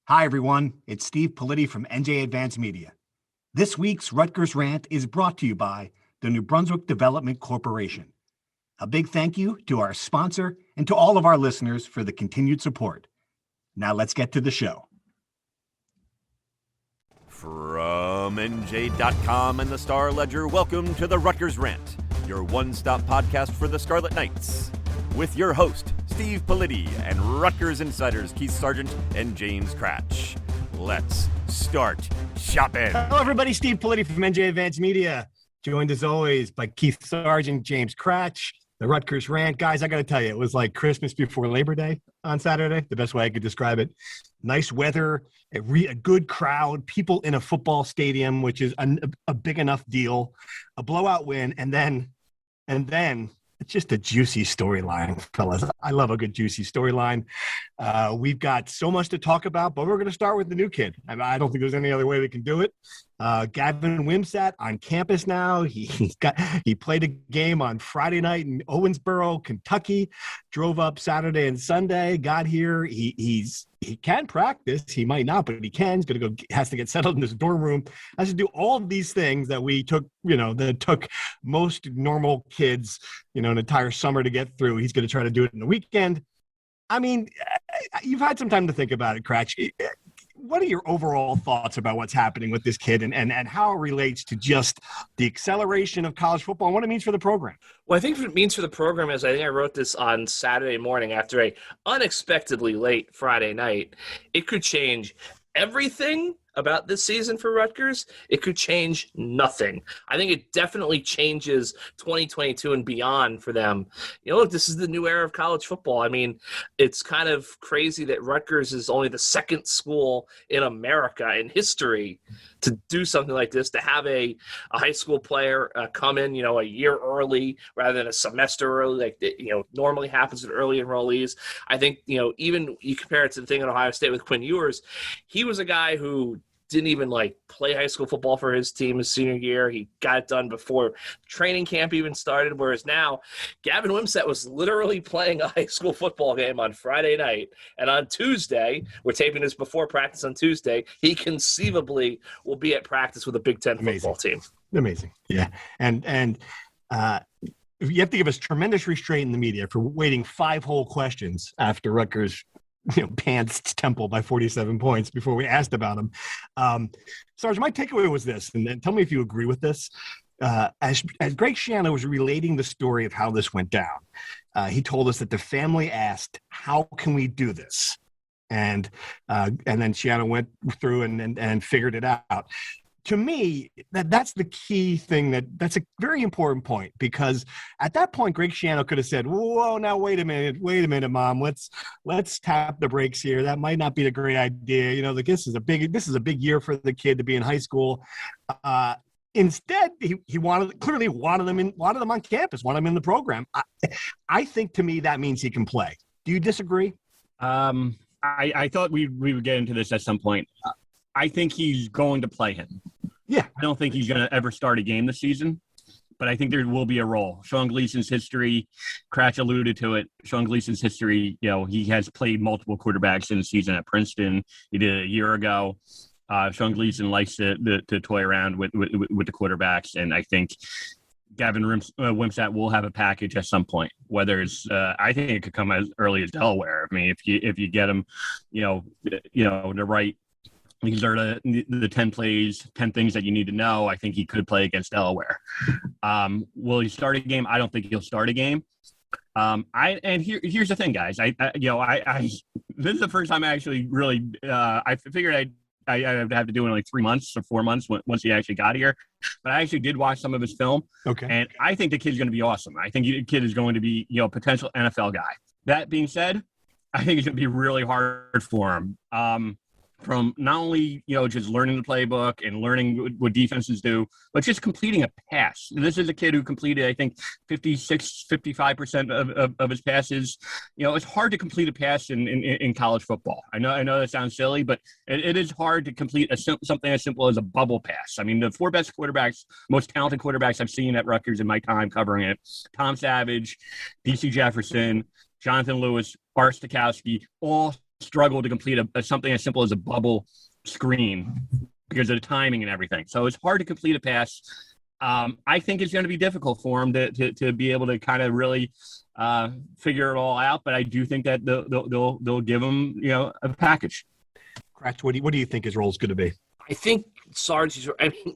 Hi, everyone. It's Steve Politi from NJ Advanced Media. This week's Rutgers Rant is brought to you by the New Brunswick Development Corporation. A big thank you to our sponsor and to all of our listeners for the continued support. Now let's get to the show. From NJ.com and the Star Ledger, welcome to the Rutgers Rant, your one-stop podcast for the Scarlet Knights. With your host, Steve Politi, and Rutgers insiders Keith Sargent and James Cratch. Let's start shopping. Hello, everybody. Steve Politi from NJ Advanced Media, joined as always by Keith Sargent, James Cratch, the Rutgers Rant. Guys, I got to tell you, it was like Christmas before Labor Day on Saturday, the best way I could describe it. Nice weather, a good crowd, people in a football stadium, which is a big enough deal, a blowout win, and then it's just a juicy storyline, fellas. I love a good juicy storyline. We've got so much to talk about, but we're going to start with the new kid. I don't think there's any other way we can do it. Gavin Wimsatt on campus now. He played a game on Friday night in Owensboro, Kentucky. Drove up Saturday and Sunday. Got here. He can practice. He might not, but he can. He's going to go. Has to get settled in his dorm room. Has to do all of these things that we took. That took most normal kids, an entire summer to get through. He's going to try to do it in the weekend. I mean, you've had some time to think about it, Cratch. What are your overall thoughts about what's happening with this kid and how it relates to just the acceleration of college football and what it means for the program? Well, I think what it means for the program is I think I wrote this on Saturday morning after a unexpectedly late Friday night. It could change everything about this season for Rutgers. It could change nothing. I think it definitely changes 2022 and beyond for them. Look, this is the new era of college football. I mean, it's kind of crazy that Rutgers is only the second school in America in history to do something like this, to have a high school player come in, a year early rather than a semester early, like normally happens with early enrollees. I think, even you compare it to the thing at Ohio State with Quinn Ewers, he was a guy who didn't even play high school football for his team his senior year. He got it done before training camp even started. Whereas now Gavin Wimsatt was literally playing a high school football game on Friday night. And on Tuesday, we're taping this before practice on Tuesday, he conceivably will be at practice with a Big Ten football team. Amazing. Yeah. And you have to give us tremendous restraint in the media for waiting 5 whole questions after Rutgers pantsed Temple by 47 points before we asked about him. Sarge, my takeaway was this, and tell me if you agree with this. As Greg Schiano was relating the story of how this went down, he told us that the family asked, "How can we do this?" And then Schiano went through and figured it out. To me, that's the key thing. That's a very important point, because at that point, Greg Schiano could have said, "Whoa, now wait a minute, Mom. Let's tap the brakes here. That might not be a great idea. This is a big year for the kid to be in high school." Instead, he clearly wanted them on campus, wanted them in the program. I think, to me, that means he can play. Do you disagree? I thought we would get into this at some point. I think he's going to play him. Yeah. I don't think he's going to ever start a game this season, but I think there will be a role. Sean Gleason's history, Cratch alluded to it. Sean Gleason's history, he has played multiple quarterbacks in the season at Princeton. He did it a year ago. Sean Gleason likes to toy around with the quarterbacks, and I think Gavin Wimsatt will have a package at some point. Whether it's, I think it could come as early as Delaware. I mean, if you get him, the right. These are the 10 plays, 10 things that you need to know. I think he could play against Delaware. Will he start a game? I don't think he'll start a game. Here's the thing, guys. This is the first time I actually really. I figured I'd have to do it in like 3 months or 4 months once he actually got here. But I actually did watch some of his film. Okay. And I think the kid's going to be awesome. I think the kid is going to be a potential NFL guy. That being said, I think it's going to be really hard for him. From not only, just learning the playbook and learning what defenses do, but just completing a pass. This is a kid who completed, I think, 55% of his passes. It's hard to complete a pass in college football. I know that sounds silly, but it is hard to complete something as simple as a bubble pass. I mean, the 4 best quarterbacks, most talented quarterbacks I've seen at Rutgers in my time covering it, Tom Savage, DC Jefferson, Jonathan Lewis, Art Stakowski, all struggle to complete something as simple as a bubble screen because of the timing and everything. So it's hard to complete a pass. I think it's going to be difficult for him to be able to kind of really figure it all out. But I do think that they'll give him, a package. Cratch, what do you think his role is going to be? I think Sarge,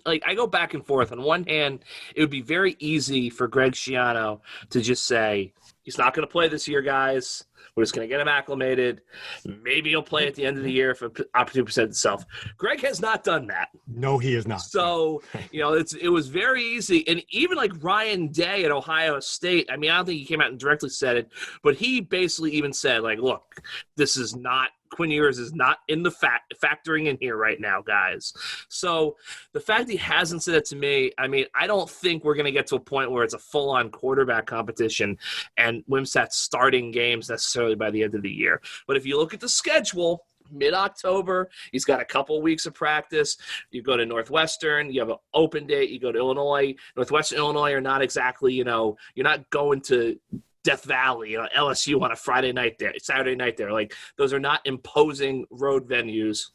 I go back and forth. On one hand, it would be very easy for Greg Schiano to just say, he's not going to play this year, guys. We're just going to get him acclimated. Maybe he'll play at the end of the year if an opportunity presents itself. Greg has not done that. No, he has not. So, it was very easy. And even like Ryan Day at Ohio State, I don't think he came out and directly said it, but he basically even said, look, this is not, Quinn Ewers is not in the factoring in here right now, guys. So the fact he hasn't said it to me, I don't think we're going to get to a point where it's a full-on quarterback competition and Wimsatt starting games necessarily by the end of the year. But if you look at the schedule, mid-October, he's got a couple weeks of practice. You go to Northwestern, you have an open date, you go to Illinois. Northwestern, Illinois are not exactly, you're not going to Death Valley, LSU on a Saturday night there. Those are not imposing road venues.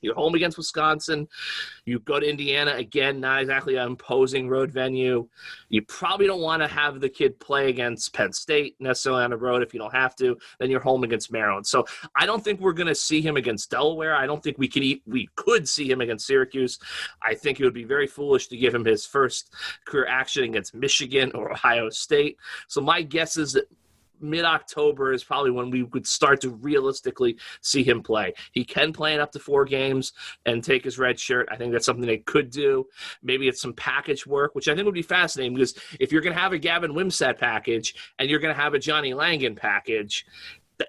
You're home against Wisconsin. You go to Indiana, again, not exactly an imposing road venue. You probably don't want to have the kid play against Penn State necessarily on the road if you don't have to. Then you're home against Maryland. So I don't think we're going to see him against Delaware. I don't think we could see him against Syracuse. I think it would be very foolish to give him his first career action against Michigan or Ohio State. So my guess is that mid-October is probably when we would start to realistically see him play. He can play in up to 4 games and take his red shirt. I think that's something they could do. Maybe it's some package work, which I think would be fascinating because if you're going to have a Gavin Wimsatt package and you're going to have a Johnny Langan package,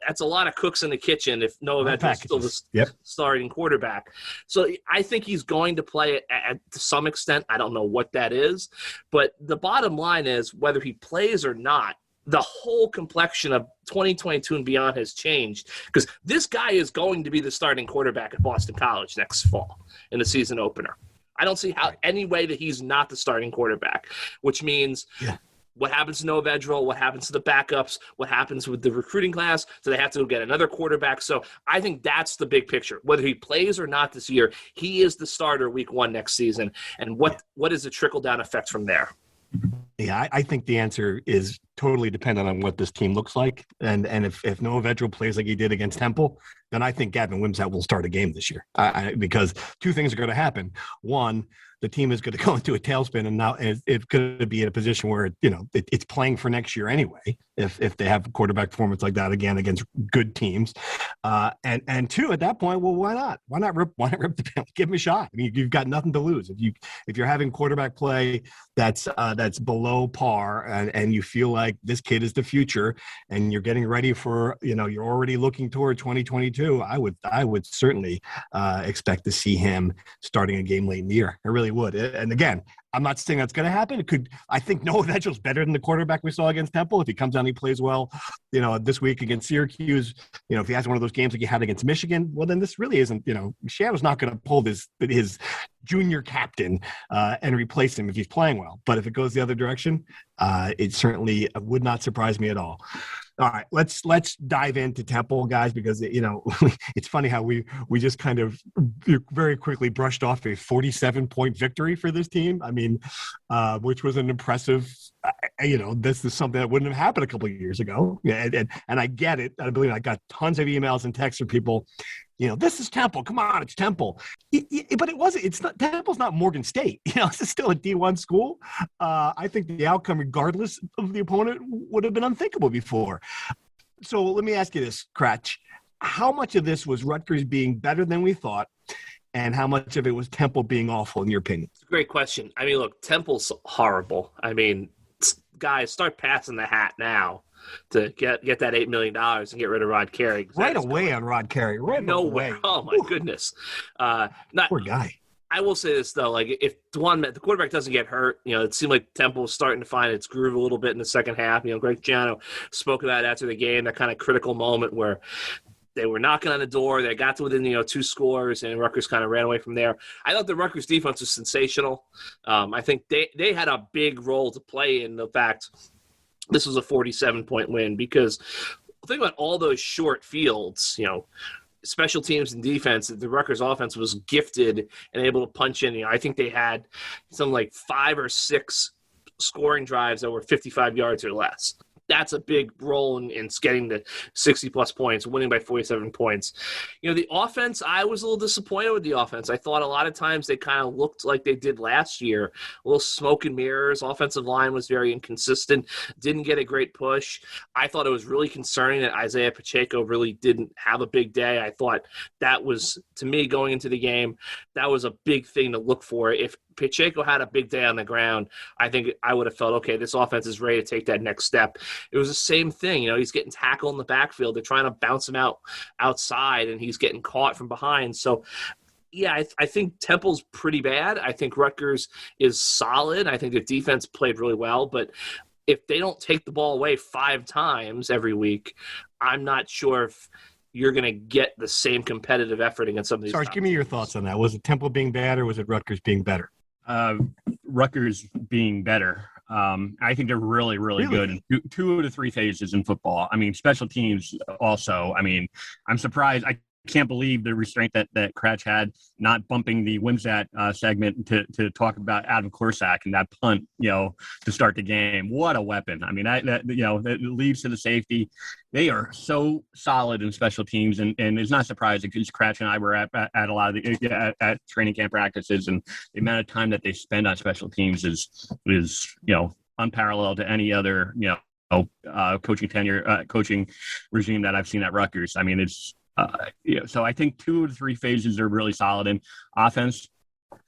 that's a lot of cooks in the kitchen if Noah Vedril's still the starting quarterback. So I think he's going to play it to some extent. I don't know what that is. But the bottom line is whether he plays or not, the whole complexion of 2022 and beyond has changed because this guy is going to be the starting quarterback at Boston College next fall in the season opener. I don't see any way that he's not the starting quarterback, which means what happens to Noah Vedral, what happens to the backups, what happens with the recruiting class. So they have to go get another quarterback. So I think that's the big picture. Whether he plays or not this year, he is the starter week 1 next season. And what is the trickle-down effect from there? Yeah, I think the answer is totally dependent on what this team looks like. And if Noah Vedral plays like he did against Temple, then I think Gavin Wimsatt will start a game this year because 2 things are going to happen. One, the team is going to go into a tailspin, and now it's going to be in a position where it's playing for next year anyway. If they have a quarterback performance like that again against good teams, and 2, at that point, well, why not? Why not rip the penalty? Give him a shot. You've got nothing to lose if you're having quarterback play that's below par, and you feel like this kid is the future, and you're getting ready for you're already looking toward 2022. I would certainly expect to see him starting a game late in the year. I really would. And again, I'm not saying that's going to happen. I think Noah Vedral's better than the quarterback we saw against Temple. If he comes out and he plays well, this week against Syracuse, if he has one of those games like he had against Michigan, well, then this really isn't, Shadow's not going to pull his junior captain and replace him if he's playing well. But if it goes the other direction, it certainly would not surprise me at all. All right, let's dive into Temple, guys, because it's funny how we just kind of very quickly brushed off a 47-point victory for this team. Which was an impressive. This is something that wouldn't have happened a couple of years ago. And I get it. I believe I got tons of emails and texts from people. This is Temple. Come on, it's Temple. But it wasn't. It's not. Temple's not Morgan State. This is still a D1 school. I think the outcome, regardless of the opponent, would have been unthinkable before. So let me ask you this, Cratch. How much of this was Rutgers being better than we thought, and how much of it was Temple being awful, in your opinion? Great question. Look, Temple's horrible. Guys, start passing the hat now to get that $8 million and get rid of Rod Carey. Right away on Rod Carey. Right away. Oh, my goodness. Poor guy. I will say this, though. If the quarterback doesn't get hurt, it seemed like Temple was starting to find its groove a little bit in the second half. Greg Giano spoke of that after the game, that kind of critical moment where they were knocking on the door. They got to within 2 scores, and Rutgers kind of ran away from there. I thought the Rutgers defense was sensational. I think they had a big role to play in the fact this was a 47-point win because think about all those short fields, special teams and defense, the Rutgers offense was gifted and able to punch in. I think they had something like 5 or 6 scoring drives that were 55 yards or less. That's a big role in getting the 60-plus points, winning by 47 points. The offense, I was a little disappointed with the offense. I thought a lot of times they kind of looked like they did last year, a little smoke and mirrors. Offensive line was very inconsistent, didn't get a great push. I thought it was really concerning that Isaiah Pacheco really didn't have a big day. I thought that was, to me, going into the game, that was a big thing to look for. If Pacheco had a big day on the ground, I think I would have felt, okay, this offense is ready to take that next step. It was the same thing. He's getting tackled in the backfield. They're trying to bounce him outside, and he's getting caught from behind. So, yeah, I think Temple's pretty bad. I think Rutgers is solid. I think their defense played really well. But if they don't take the ball away 5 times every week, I'm not sure if you're going to get the same competitive effort against some of these. Sarge, give me your thoughts on that. Was it Temple being bad, or was it Rutgers being better? Rutgers being better. I think they're really, really good in 2 of the 3 phases in football. I mean, special teams also. I mean, I'm surprised. I can't believe the restraint that Kratch had not bumping the Wimsatt segment to talk about Adam Korsak and that punt, to start the game. What a weapon. I mean, that leads to the safety. They are so solid in special teams, and it's not surprising because Kratch and I were at a lot of the at training camp practices, and the amount of time that they spend on special teams is unparalleled to any other coaching regime that I've seen at Rutgers. I mean, it's so I think 2 of the 3 phases are really solid in offense.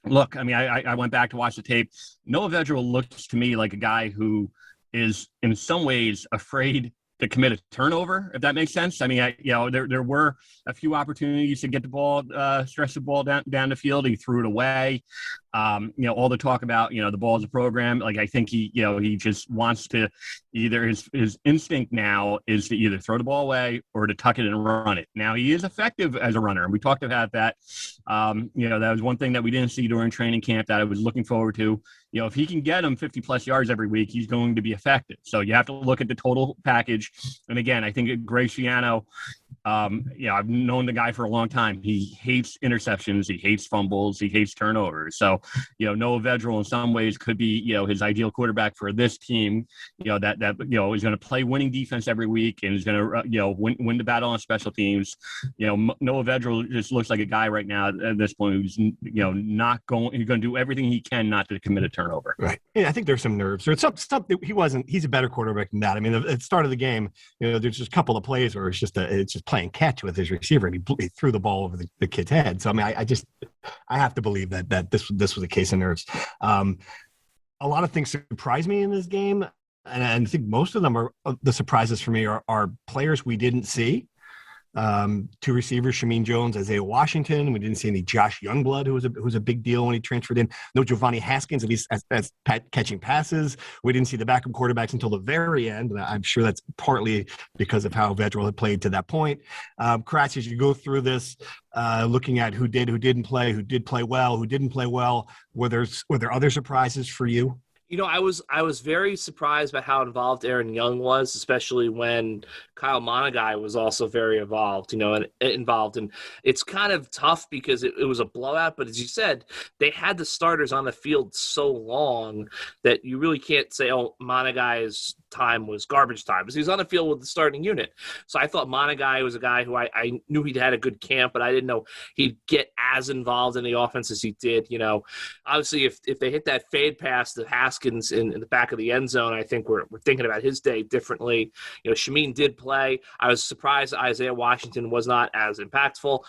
Look, I mean, I went back to watch the tape. Noah Vedral looks to me like a guy who is in some ways afraid to commit a turnover, if that makes sense. I mean, there were a few opportunities to get the ball, stretch the ball down the field. He threw it away. All the talk about, the ball is a program. Like, I think he just wants to either his instinct now is to either throw the ball away or to tuck it and run it. Now, he is effective as a runner, and we talked about that. That was one thing that we didn't see during training camp that I was looking forward to. If he can get him 50-plus yards every week, he's going to be effective. So you have to look at the total package. And again, I think Graciano, I've known the guy for a long time. He hates interceptions. He hates fumbles. He hates turnovers. So, Noah Vedral in some ways could be, his ideal quarterback for this team, that is going to play winning defense every week and is going to, win the battle on special teams. Noah Vedral just looks like a guy right now at this point who's, he's going to do everything he can not to commit a turnover. Right. Yeah, I think there's some nerves. There's some stuff that he's a better quarterback than that. I mean, at the start of the game, there's just a couple of plays where it's just playing catch with his receiver, and he threw the ball over the kid's head. So, I mean, I have to believe that this was a case of nerves. A lot of things surprised me in this game, and I think most of them are the surprises for me are players we didn't see. 2 receivers, Shameen Jones, Isaiah Washington. We didn't see any Josh Youngblood, who was a big deal when he transferred in. No Giovanni Haskins, at least as catching passes. We didn't see the backup quarterbacks until the very end, and I'm sure that's partly because of how Vedral had played to that point. Kratch, as you go through this, looking at who did, who didn't play, who did play well, who didn't play well, were there other surprises for you? I was very surprised by how involved Aaron Young was, especially when Kyle Monagai was also very involved, and it's kind of tough because it was a blowout. But as you said, they had the starters on the field so long that you really can't say, oh, Monagai's time was garbage time, because he was on the field with the starting unit. So I thought Monagai was a guy who I knew he'd had a good camp, but I didn't know he'd get as involved in the offense as he did. Obviously if they hit that fade pass to Haskins in the back of the end zone, I think we're thinking about his day differently. Shameen did play. I was surprised Isaiah Washington was not as impactful.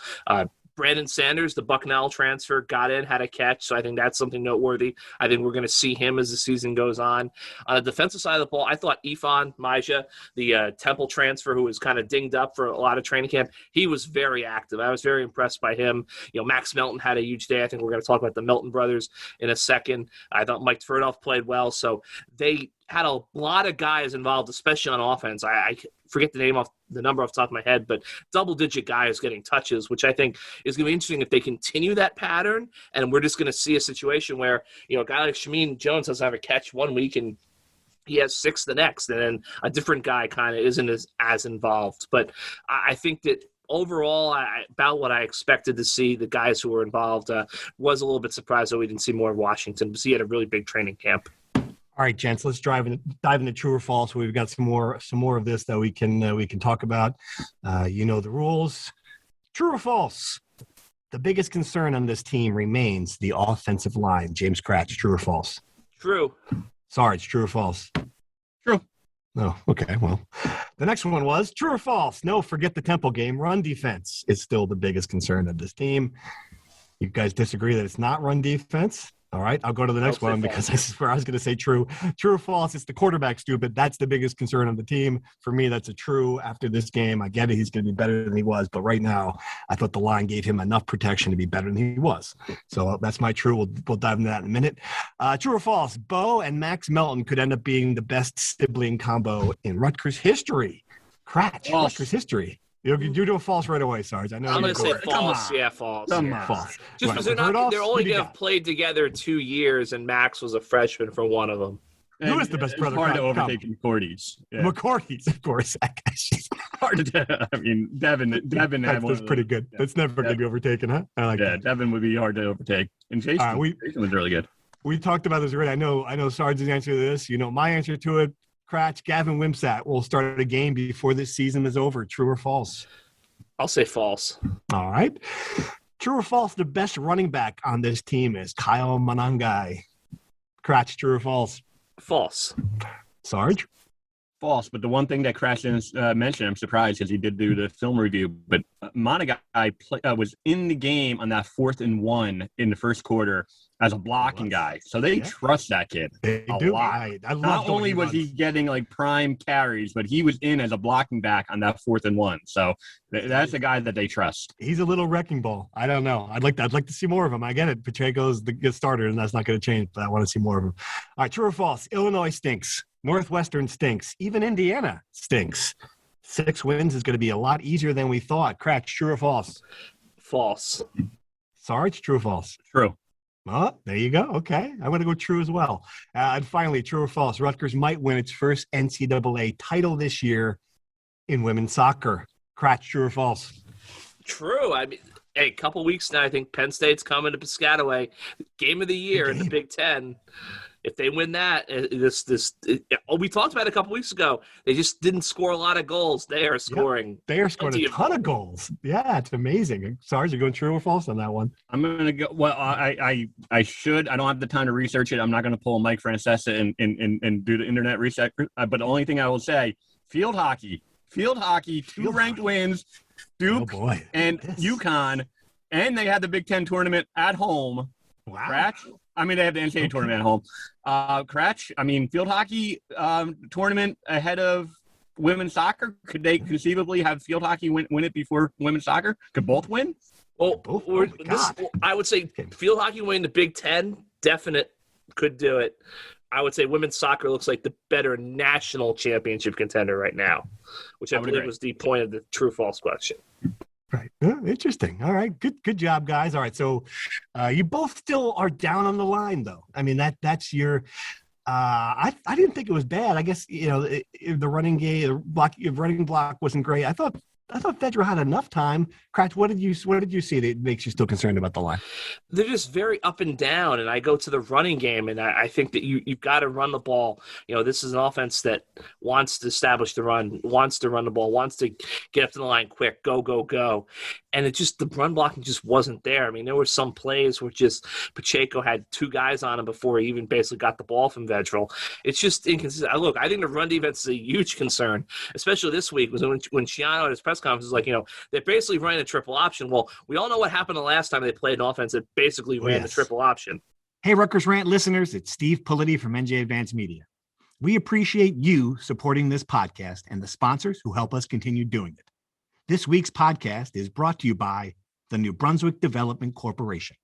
Brandon Sanders, the Bucknell transfer, got in, had a catch, so I think that's something noteworthy. I think we're going to see him as the season goes on. On the defensive side of the ball, I thought Ifan Maja, the Temple transfer who was kind of dinged up for a lot of training camp, he was very active. I was very impressed by him. Max Melton had a huge day. I think we're going to talk about the Melton brothers in a second. I thought Mike Tverdoff played well, so they had a lot of guys involved, especially on offense. I forget the number off the top of my head, but double-digit guys getting touches, which I think is going to be interesting if they continue that pattern, and we're just going to see a situation where, a guy like Shameen Jones doesn't have a catch one week and he has 6 the next, and then a different guy kind of isn't as involved. But I think that overall, about what I expected to see, the guys who were involved, was a little bit surprised that we didn't see more of Washington, because he had a really big training camp. All right, gents, let's dive into true or false. We've got some more of this that we can talk about. You know the rules. True or false? The biggest concern on this team remains the offensive line. James Kratch, true or false? True. Sarge, true or false? True. No, okay, well. The next one was true or false? No, forget the Temple game. Run defense is still the biggest concern of this team. You guys disagree that it's not run defense? All right, I'll go to the next one because this is where I was going to say true. True or false? It's the quarterback stupid. That's the biggest concern of the team. For me, that's a true after this game. I get it. He's going to be better than he was. But right now, I thought the line gave him enough protection to be better than he was. So that's my true. We'll dive into that in a minute. True or false? Bo and Max Melton could end up being the best sibling combo in Rutgers history. Kratch, Rutgers history. You do a false right away, Sarge. I know. I'm going to say false. Yeah, false. False. Just because they're only going to have played together 2 years, and Max was a freshman for one of them. Who is the best brother? Hard to overtake McCourties. Yeah. McCourties, of course. Hard to. I mean, Devin. That's pretty good. Yeah. That's never going to be overtaken, huh? I like that. Devin would be hard to overtake. And Jason was really good. We talked about this already. I know Sarge's answer to this. You know, my answer to it. Kratch, Gavin Wimsatt will start a game before this season is over. True or false? I'll say false. All right. True or false? The best running back on this team is Kyle Monangai. Kratch, true or false? False. Sarge? False. But the one thing that Kratch didn't mention, I'm surprised because he did do the film review, but Monangai was in the game on that 4th and 1 in the first quarter as a blocking guy. So they trust that kid a lot. Not only was he getting like prime carries, but he was in as a blocking back on that 4th and 1. So that's a guy that they trust. He's a little wrecking ball. I don't know. I'd like to see more of him. I get it. Pacheco's the good starter, and that's not going to change, but I want to see more of him. All right, true or false? Illinois stinks. Northwestern stinks. Even Indiana stinks. 6 wins is going to be a lot easier than we thought. Kratch, true or false? False. Sarge, true or false? True. Oh, there you go. Okay. I'm going to go true as well. And finally, true or false? Rutgers might win its first NCAA title this year in women's soccer. Kratch, true or false? True. I mean, a couple weeks now, I think Penn State's coming to Piscataway. Game of the year in the Big Ten. If they win that, we talked about it a couple weeks ago. They just didn't score a lot of goals. They are scoring. Yep. They are scoring a ton of goals. Yeah, it's amazing. Sarge, you're going true or false on that one? I'm going to go. Well, I should. I don't have the time to research it. I'm not going to pull Mike Francesa and do the internet research. But the only thing I will say, field hockey, 2 ranked wins, Duke and UConn, and they had the Big Ten tournament at home. Wow. Kratch, I mean, they have the NCAA tournament at home. Kratch, I mean, field hockey tournament ahead of women's soccer. Could they conceivably have field hockey win it before women's soccer? Could both win? Well, I would say field hockey win the Big Ten, definite, could do it. I would say women's soccer looks like the better national championship contender right now, which I believe was the point of the true-false question. Right. Interesting. All right. Good job, guys. All right. So you both still are down on the line, though. I mean, that's your I didn't think it was bad. I guess, the running game, running block wasn't great. I thought Fedra had enough time. Kratch, what did you see that makes you still concerned about the line? They're just very up and down, and I go to the running game, and I think that you've got to run the ball. This is an offense that wants to establish the run, wants to run the ball, wants to get up to the line quick, go. And the run blocking just wasn't there. I mean, there were some plays where just Pacheco had 2 guys on him before he even basically got the ball from Vedral. It's just inconsistent. Look, I think the run defense is a huge concern, especially this week, was when Schiano at his press conference was like, they're basically running a triple option. Well, we all know what happened the last time they played an offense that basically ran the triple option. Hey, Rutgers Rant listeners, it's Steve Politi from NJ Advanced Media. We appreciate you supporting this podcast and the sponsors who help us continue doing it. This week's podcast is brought to you by the New Brunswick Development Corporation.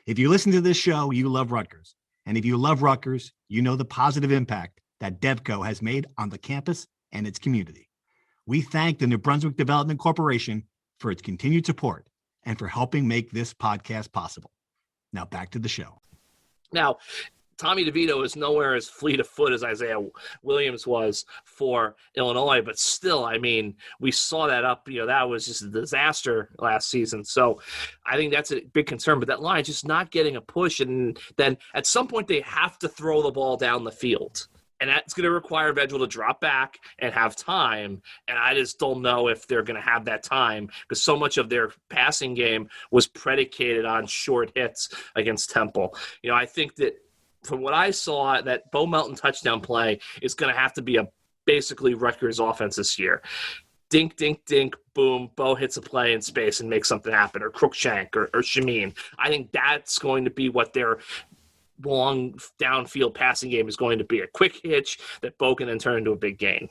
If you listen to this show, you love Rutgers. And if you love Rutgers, you know the positive impact that DevCo has made on the campus and its community. We thank the New Brunswick Development Corporation for its continued support and for helping make this podcast possible. Now back to the show. Now, Tommy DeVito is nowhere as fleet of foot as Isaiah Williams was for Illinois, but still, I mean, we saw that that was just a disaster last season. So I think that's a big concern, but that line just not getting a push. And then at some point they have to throw the ball down the field. And that's going to require Vedral to drop back and have time. And I just don't know if they're going to have that time because so much of their passing game was predicated on short hits against Temple. I think that from what I saw, that Bo Melton touchdown play is going to have to be a basically Rutgers offense this year. Dink, dink, dink, boom, Bo hits a play in space and makes something happen, or Cruikshank or Shameen. I think that's going to be what their long downfield passing game is going to be, a quick hitch that Bo can then turn into a big gain.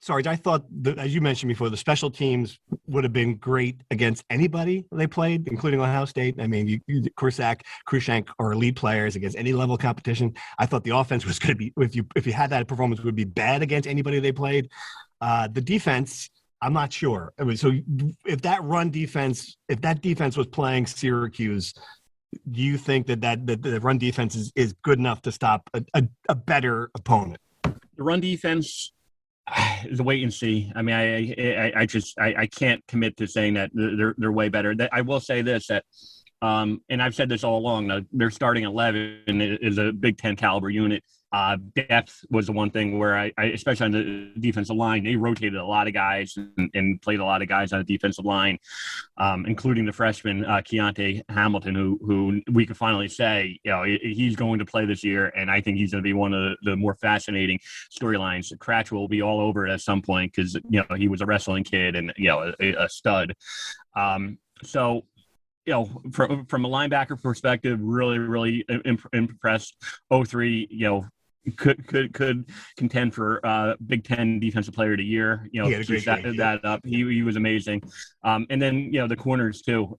Sarge, I thought, as you mentioned before, the special teams would have been great against anybody they played, including Ohio State. I mean, Korsak, Cruikshank are elite players against any level of competition. I thought the offense was going to be, if you had that performance, would be bad against anybody they played. The defense, I'm not sure. I mean, so if that defense was playing Syracuse, do you think that the run defense is good enough to stop a better opponent? The run defense is a wait and see. I mean, I can't commit to saying that they're way better. I will say this, that and I've said this all along, their starting 11 is a Big Ten caliber unit. Depth was the one thing where I especially on the defensive line, they rotated a lot of guys and played a lot of guys on the defensive line, including the freshman Keontae Hamilton, who we could finally say, he's going to play this year, and I think he's going to be one of the more fascinating storylines. Cratch will be all over it at some point because he was a wrestling kid and a stud. So. From a linebacker perspective, really, really impressed. 03, could contend for Big Ten Defensive Player of the Year. Keep that up. He was amazing. And then the corners too.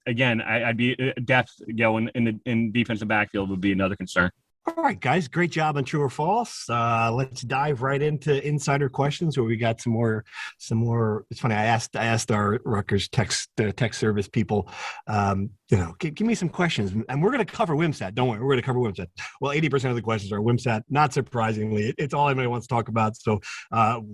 Again, I'd be depth. In defensive backfield would be another concern. All right, guys, great job on true or false. Let's dive right into insider questions where we got some more. It's funny. I asked our Rutgers tech service people, give me some questions, and we're going to cover Wimsatt. Don't worry, we're going to cover Wimsatt. Well, 80% of the questions are Wimsatt. Not surprisingly, it's all anybody wants to talk about. So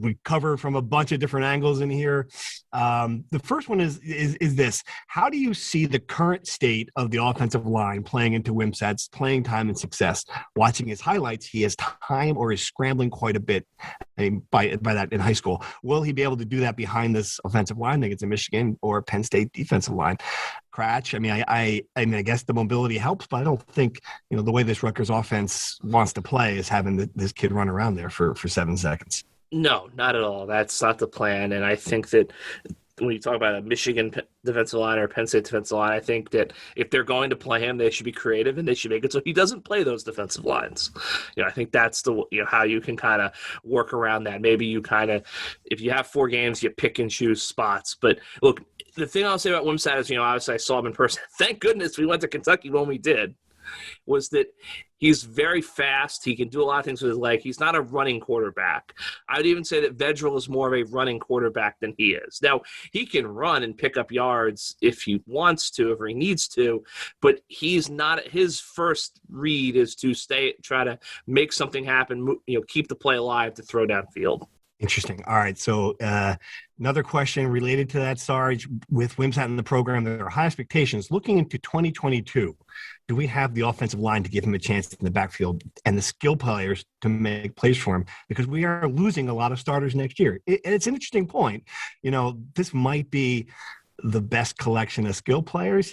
we cover from a bunch of different angles in here. The first one is this: how do you see the current state of the offensive line playing into Wimsatt's playing time and success? Watching his highlights, he has time or is scrambling quite a bit. By that in high school, will he be able to do that behind this offensive line against a Michigan or Penn State defensive line? Cratch, I mean, I guess the mobility helps, but I don't think the way this Rutgers offense wants to play is having this kid run around there for 7 seconds. No, not at all. That's not the plan, and I think that when you talk about a Michigan defensive line or Penn State defensive line, I think that if they're going to play him, they should be creative and they should make it so he doesn't play those defensive lines. I think that's the how you can kind of work around that. Maybe you if you have 4 games, you pick and choose spots. But look, the thing I'll say about Wimsatt is, obviously I saw him in person. Thank goodness we went to Kentucky when we did. Was that he's very fast. He can do a lot of things with his leg. He's not a running quarterback. I would even say that Vedral is more of a running quarterback than he is. Now, he can run and pick up yards if he wants to, if he needs to, but he's not. His first read is to try to make something happen, keep the play alive to throw downfield. Interesting. All right. So another question related to that, Sarge, with Wimsatt in the program, there are high expectations. Looking into 2022, do we have the offensive line to give him a chance in the backfield and the skill players to make plays for him? Because we are losing a lot of starters next year. And it's an interesting point. This might be the best collection of skill players.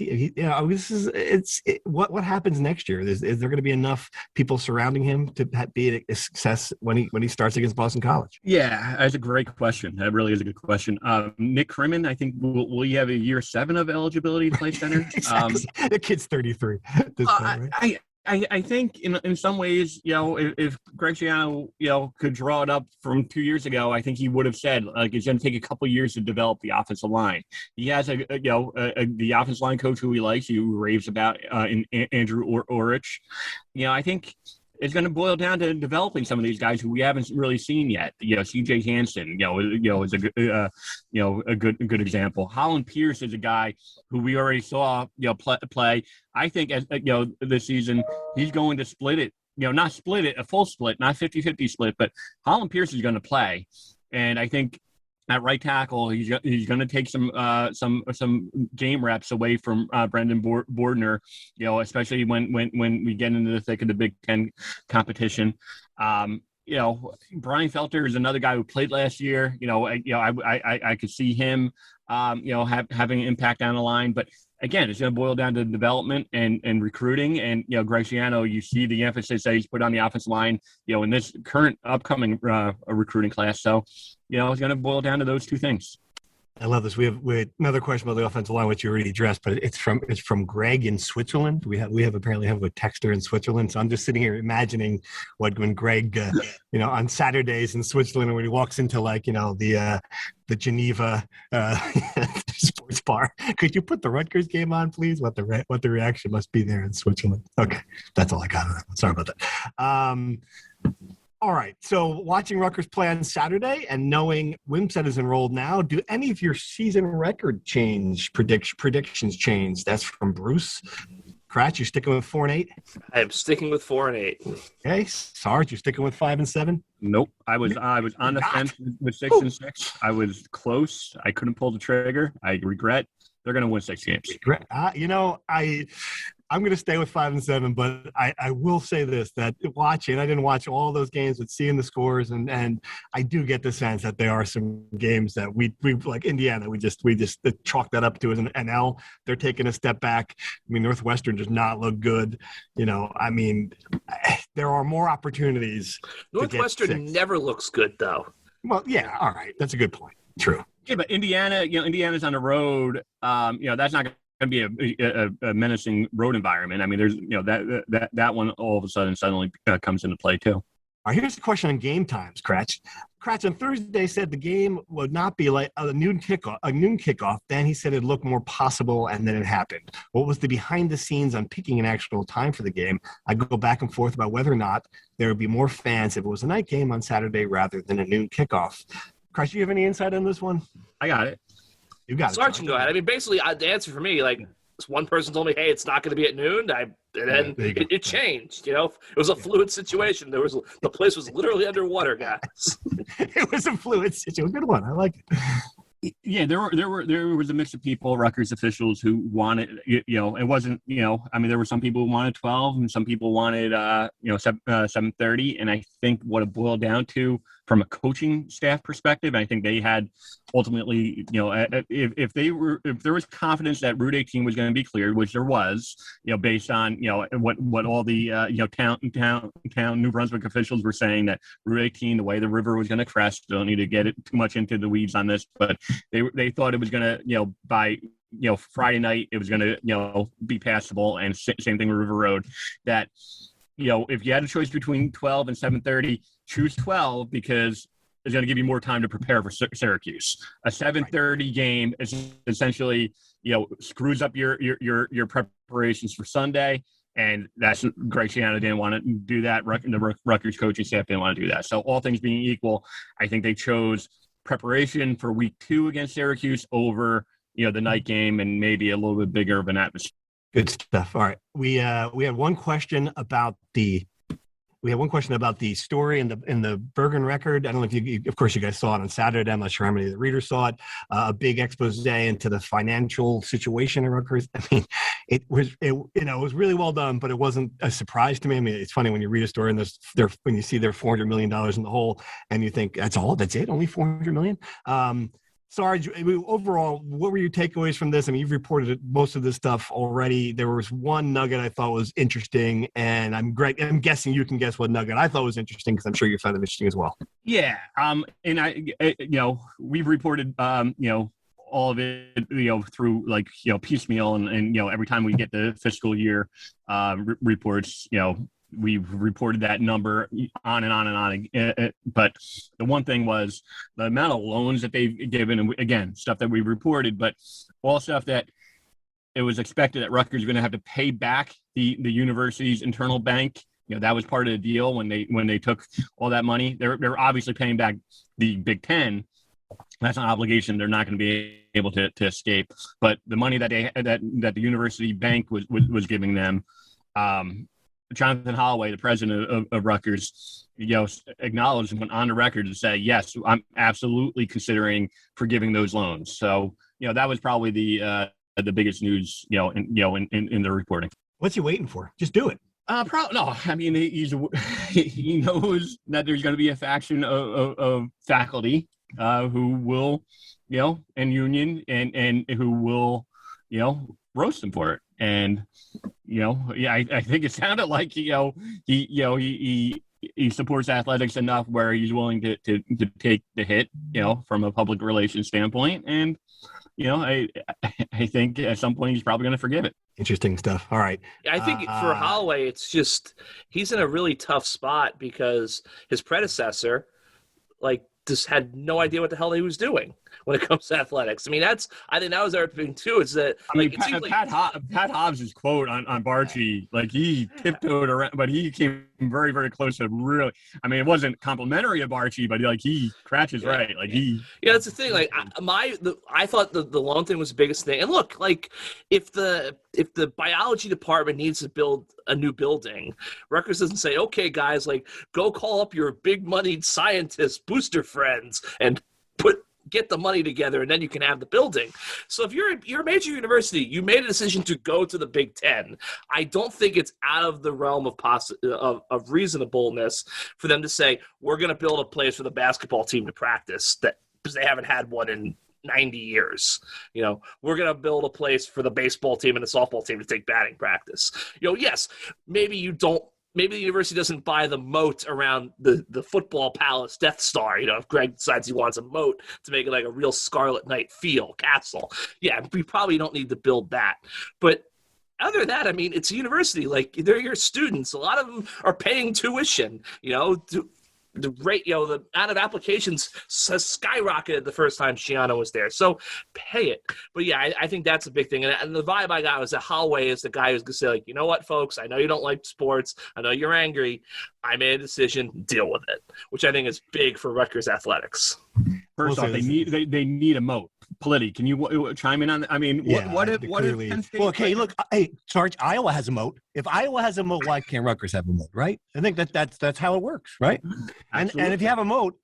What happens next year? Is there going to be enough people surrounding him to be a success when he starts against Boston College? Yeah, that's a great question. That really is a good question. Nick Crimmin, I think, will he have a year 7 of eligibility to play center? Exactly. The kid's 33 at this point, right? I think in some ways, if Greg Schiano, could draw it up from 2 years ago, I think he would have said, it's going to take a couple years to develop the offensive line. He has the offensive line coach who he likes, who raves about, in Andrew Orich. I think it's going to boil down to developing some of these guys who we haven't really seen yet. C.J. Hansen, is a good, a good example. Holland Pierce is a guy who we already saw, play. I think as this season he's going to split it. Not split it, a full split, not 50-50 split, but Holland Pierce is going to play, and I think. At right tackle, he's going to take some game reps away from Brendan Bordner, especially when we get into the thick of the Big Ten competition. Brian Felter is another guy who played last year. I could see him, having an impact on the line, but again, it's going to boil down to development and recruiting. And, Graciano, you see the emphasis that he's put on the offensive line, in this current upcoming recruiting class. So, it's going to boil down to those two things. I love this. We have another question about the offensive line, which you already addressed, but it's from Greg in Switzerland. We apparently have a texter in Switzerland. So I'm just sitting here imagining when Greg, on Saturdays in Switzerland, when he walks into the Geneva sports bar, could you put the Rutgers game on, please? What the reaction must be there in Switzerland. Okay, that's all I got. Sorry about that. All right, so watching Rutgers play on Saturday and knowing Wimsatt is enrolled now, do any of your season record predictions change? That's from Bruce. Kratch, you sticking with 4-8? I am sticking with 4-8. Okay, Sarge, you sticking with 5-7? Nope, I was on the fence with 6-6. I was close. I couldn't pull the trigger. I regret. They're going to win 6 games. I'm going to stay with 5-7, but I will say this, that watching, I didn't watch all those games, but seeing the scores, and I do get the sense that there are some games that we like Indiana, we just chalk that up to as an NL. They're taking a step back. I mean, Northwestern does not look good. There are more opportunities. Northwestern never looks good, though. Well, yeah, all right. That's a good point. True. Yeah, but Indiana's on the road. That's not going to be a menacing road environment. I mean, there's that one all of a sudden suddenly comes into play too. All right, here's the question on game times, Kratch. Kratch on Thursday said the game would not be like a noon kickoff. Then he said it looked more possible, and then it happened. What was the behind the scenes on picking an actual time for the game? I go back and forth about whether or not there would be more fans if it was a night game on Saturday rather than a noon kickoff. Kratch, do you have any insight on this one? I got it. You got it. Sarge can go ahead. I mean, basically, the answer for me, one person told me, "Hey, it's not going to be at noon," it changed. It was a fluid situation. The place was literally underwater, guys. It was a fluid situation. Good one. I like it. Yeah, there was a mix of people, Rutgers officials, who wanted, it wasn't, there were some people who wanted 12 and some people wanted, 7:30. And I think what it boiled down to from a coaching staff perspective, I think they had ultimately, if there was confidence that Route 18 was going to be cleared, which there was, based on, what all the, town New Brunswick officials were saying, that Route 18, the way the river was going to crest, don't need to get it too much into the weeds on this, but they thought it was going to, by Friday night, it was going to, be passable, and same thing with River Road, that, if you had a choice between 12 and 7:30, choose 12 because it's going to give you more time to prepare for Syracuse. A 7:30 game is essentially, screws up your preparations for Sunday, and that's Graciano didn't want to do that. The Rutgers coaching staff didn't want to do that. So all things being equal, I think they chose preparation for week 2 against Syracuse over, the night game, and maybe a little bit bigger of an atmosphere. Good stuff. All right. We had one question about the story in the Bergen record. I don't know if of course you guys saw it on Saturday. I'm not sure how many of the readers saw it. A big expose into the financial situation in Rutgers. I mean, it was really well done, but it wasn't a surprise to me. I mean, it's funny when you read a story and when you see they're $400 million in the hole, and you think that's it, only $400 million. Sarge, overall, what were your takeaways from this? I mean, you've reported most of this stuff already. There was one nugget I thought was interesting, and I'm guessing you can guess what nugget I thought was interesting, because I'm sure you found it interesting as well. Yeah, and we've reported, all of it, through piecemeal, and every time we get the fiscal year reports, we've reported that number on and on and on. But the one thing was the amount of loans that they've given, and again, stuff that we reported, but all stuff that it was expected that Rutgers is going to have to pay back the university's internal bank that was part of the deal when they took all that money. They're obviously paying back the Big Ten. That's an obligation they're not going to be able to escape. But the money that the university bank was giving them, Jonathan Holloway, the president of Rutgers, acknowledged and went on the record to say, yes, I'm absolutely considering forgiving those loans. So that was probably the biggest news in the reporting. What's he waiting for? Just do it. No, I mean, he knows that there's going to be a faction of faculty who will, and union and who will, roast him for it. And, I think it sounded like, he supports athletics enough where he's willing to take the hit, from a public relations standpoint. And, I think at some point he's probably going to forgive it. Interesting stuff. All right. I think for Holloway, it's just he's in a really tough spot because his predecessor, just had no idea what the hell he was doing when it comes to athletics. I mean, I think that was our thing too. Is that Pat Hobbs' quote on Barchi, he tiptoed around, but he came very, very close to really. I mean, it wasn't complimentary of Barchi, but he Cratch is right. That's the thing. I thought the loan thing was the biggest thing. And look, if the biology department needs to build a new building, Rutgers doesn't say, okay, guys, go call up your big moneyed scientists, booster friends, and get the money together, and then you can have the building. So if you're a major university, you made a decision to go to the Big Ten. I don't think it's out of the realm of reasonableness for them to say, we're going to build a place for the basketball team to practice because they haven't had one in 90 years. We're going to build a place for the baseball team and the softball team to take batting practice. Yes, maybe the university doesn't buy the moat around the football palace Death Star. If Greg decides he wants a moat to make it like a real Scarlet Knight castle. Yeah, we probably don't need to build that. But other than that, I mean, it's a university. They're your students. A lot of them are paying tuition. The rate, the amount of applications has skyrocketed the first time Shiano was there. So pay it. But yeah, I think that's a big thing. And the vibe I got was that Holloway is the guy who's going to say, you know what, folks, I know you don't like sports. I know you're angry. I made a decision. Deal with it, which I think is big for Rutgers athletics. First off, they need a moat. Politi, can you chime in on that? I mean, what if Penn State? Well, okay, look, hey, Sarge, Iowa has a moat. If Iowa has a moat, why can't Rutgers have a moat, right? I think that's how it works, right? And if you have a moat,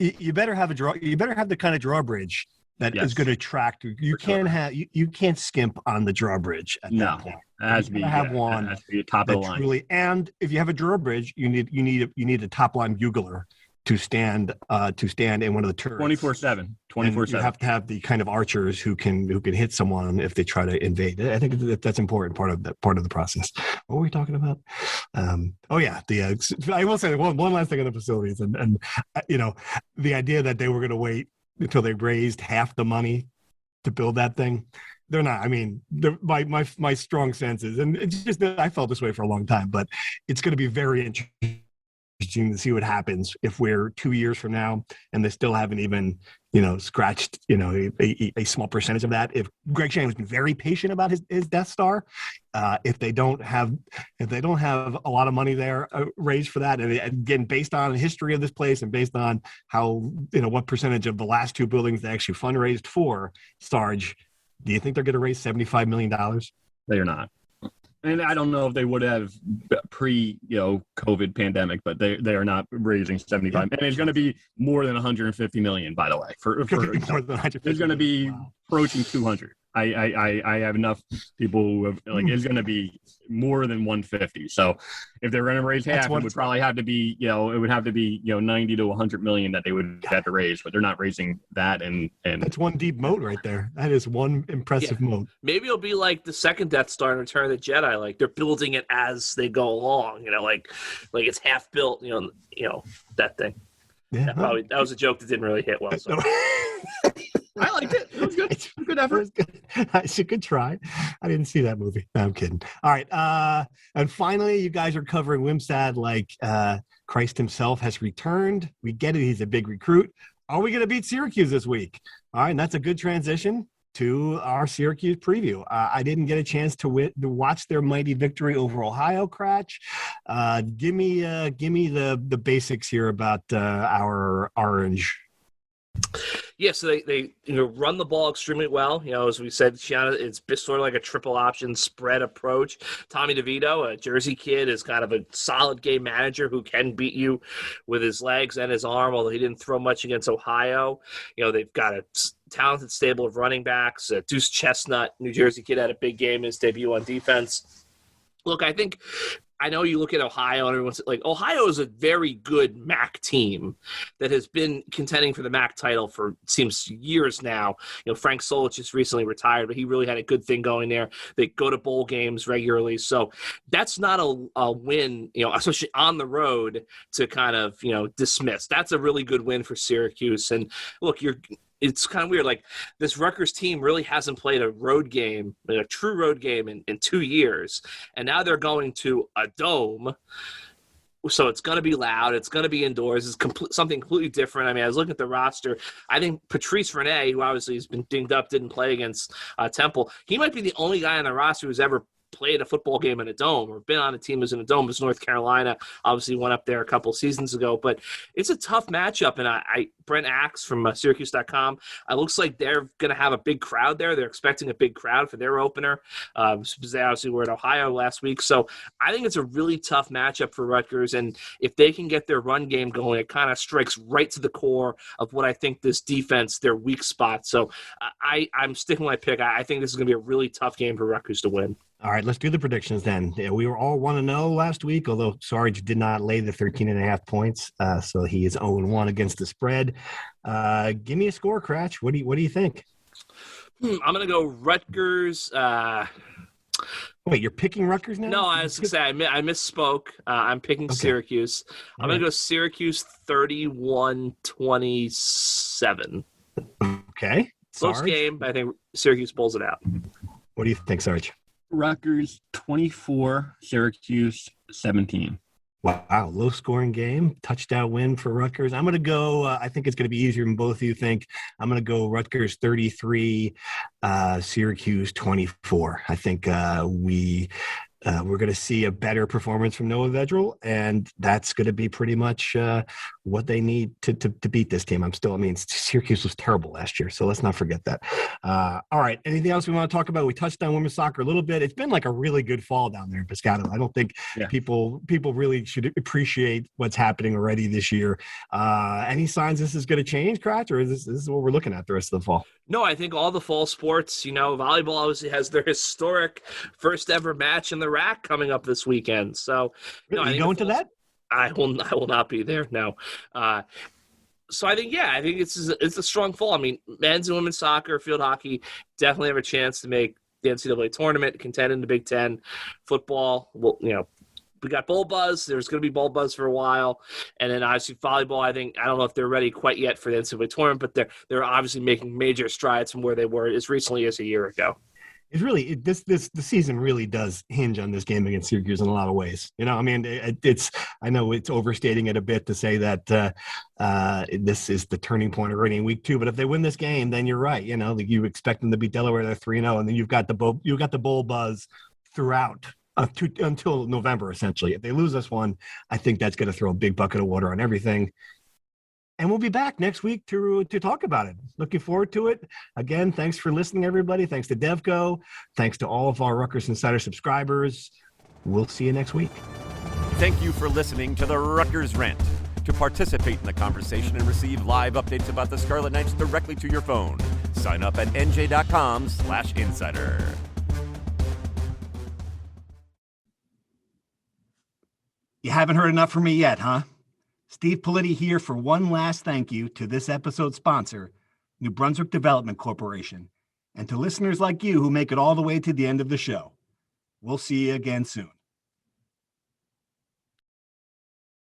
you better have the kind of drawbridge that is going to attract. You can't skimp on the drawbridge at that point. It has to be one. It has to be top of the line. Truly, and if you have a drawbridge, you need a top line bugler to stand in one of the turrets 24/7. You have to have the kind of archers who can hit someone if they try to invade. I think that's important part of the process. What were we talking about? I will say one last thing on the facilities, and the idea that they were going to wait until they raised half the money to build that thing. They're not. I mean, my strong senses, and it's just that I felt this way for a long time, but it's going to be very interesting to see what happens if we're 2 years from now and they still haven't even scratched a small percentage of that. If Greg Shannon has been very patient about his Death Star, if they don't have a lot of money there raised for that, and again based on the history of this place and based on how what percentage of the last two buildings they actually fundraised for, Sarge, do you think they're going to raise $75 million? They are not. And I don't know if they would have COVID pandemic, but they are not raising 75. And it's going to be more than 150 million, by the way. There's going to be approaching 200. I have enough people who have it's going to be more than 150. So if they're going to raise half, it would probably have to be it would have to be 90 to 100 million that they would have to raise, but they're not raising that. And that's one deep moat right there. That is one impressive moat. Maybe it'll be like the second Death Star in Return of the Jedi. They're building it as they go along. Like it's half built. That thing. Yeah, that was a joke that didn't really hit well. So. I liked it. It was good. It's a good effort. It's a good try. I didn't see that movie. No, I'm kidding. All right. And finally, you guys are covering Wimsatt like Christ himself has returned. We get it. He's a big recruit. Are we going to beat Syracuse this week? All right. And that's a good transition to our Syracuse preview. I didn't get a chance to watch their mighty victory over Ohio, Cratch. Give me the basics here about our Orange. Yeah, so they run the ball extremely well. As we said, Shiana, it's sort of like a triple option spread approach. Tommy DeVito, a Jersey kid, is kind of a solid game manager who can beat you with his legs and his arm, although he didn't throw much against Ohio. They've got a talented stable of running backs. Deuce Chestnut, New Jersey kid, had a big game in his debut on defense. Look, I know you look at Ohio and everyone's like, Ohio is a very good MAC team that has been contending for the MAC title for, it seems, years now. Frank Solich just recently retired, but he really had a good thing going there. They go to bowl games regularly. So that's not a win, especially on the road, to kind of, dismiss. That's a really good win for Syracuse. And look, it's kind of weird. Like, this Rutgers team really hasn't played a road game, a true road game in 2 years. And now they're going to a dome. So it's going to be loud. It's going to be indoors. It's something completely different. I mean, I was looking at the roster. I think Patrice Rene, who obviously has been dinged up, didn't play against Temple. He might be the only guy on the roster who's ever played a football game in a dome or been on a team who's in a dome. It's North Carolina. Obviously went up there a couple seasons ago, but it's a tough matchup. And Brent Axe from Syracuse.com, it looks like they're going to have a big crowd there. They're expecting a big crowd for their opener. Because they obviously were in Ohio last week. So I think it's a really tough matchup for Rutgers. And if they can get their run game going, it kind of strikes right to the core of what I think this defense, their weak spot. So I'm sticking with my pick. I think this is going to be a really tough game for Rutgers to win. All right, let's do the predictions then. We were all 1-0 last week, although Sarge did not lay the 13.5 points, so he is 0-1 against the spread. Give me a score, Cratch. What do you think? I'm going to go Rutgers. Wait, you're picking Rutgers now? No, I was going to say I misspoke. I'm picking Syracuse. I'm going to go Syracuse 31-27. Okay. Close game, but I think Syracuse pulls it out. What do you think, Sarge? Rutgers 24, Syracuse 17. Wow, low-scoring game, touchdown win for Rutgers. I'm going to go, I think it's going to be easier than both of you think. I'm going to go Rutgers 33, Syracuse 24. I think we're going to see a better performance from Noah Vedral, and that's going to be pretty much what they need to beat this team. Syracuse was terrible last year, so let's not forget that. All right, anything else we want to talk about? We touched on women's soccer a little bit. It's been like a really good fall down there in Piscataway. I don't think people really should appreciate what's happening already this year. Any signs this is going to change, Cratch, or is this what we're looking at the rest of the fall? No, I think all the fall sports, volleyball obviously has their historic first ever match in the rack coming up this weekend. So, are you going to that? I will not be there. No. So I think it's a strong fall. I mean, men's and women's soccer, field hockey definitely have a chance to make the NCAA tournament, contend in the Big Ten. Football, we got bowl buzz. There's going to be bowl buzz for a while. And then obviously volleyball, I don't know if they're ready quite yet for the NCAA tournament, but they're obviously making major strides from where they were as recently as a year ago. It's really the season really does hinge on this game against Syracuse in a lot of ways. I know it's overstating it a bit to say that this is the turning point already in week 2. But if they win this game, then you're right. You expect them to beat Delaware. They're 3-0, and then you've got the bowl buzz throughout until November essentially. If they lose this one, I think that's going to throw a big bucket of water on everything. And we'll be back next week to talk about it. Looking forward to it. Again, thanks for listening, everybody. Thanks to Devco. Thanks to all of our Rutgers Insider subscribers. We'll see you next week. Thank you for listening to the Rutgers Rant. To participate in the conversation and receive live updates about the Scarlet Knights directly to your phone, sign up at NJ.com/insider. You haven't heard enough from me yet, huh? Steve Politi here for one last thank you to this episode's sponsor, New Brunswick Development Corporation, and to listeners like you who make it all the way to the end of the show. We'll see you again soon.